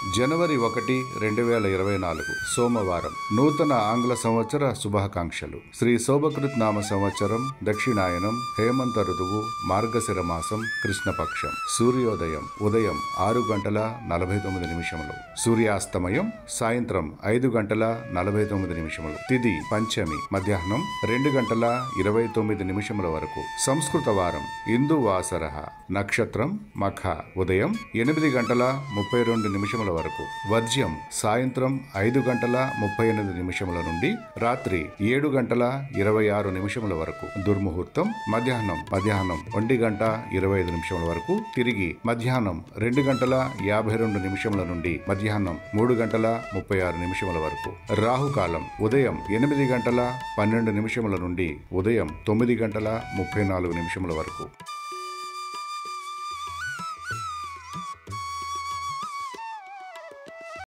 జనవరి 1, 2024 సోమవారం. నూతన ఆంగ్ల సంవత్సర శుభాకాంక్షలు. శ్రీ శోభకృత్ నామ సంవత్సరం, దక్షిణాయనం, హేమంత ఋతువు, మార్గశిర మాసం, కృష్ణపక్షం. సూర్యోదయం ఉదయం 6:49. సూర్యాస్తమయం సాయంత్రం 5:49. తిథి పంచమి మధ్యాహ్నం 2:29 వరకు. సంస్కృత వారం ఇందు వాసర. నక్షత్రం మఖ. ఉదయం 8:32 వరకు. వర్జ్యం సాయంత్రం 5:38 నుండి రాత్రి 7:26 వరకు. దుర్ముహూర్తం మధ్యాహ్నం 1:25 వరకు. తిరిగి మధ్యాహ్నం 2:52 నుండి మధ్యాహ్నం 3:36 వరకు. రాహుకాలం ఉదయం 8:12 నుండి ఉదయం 9:34 వరకు.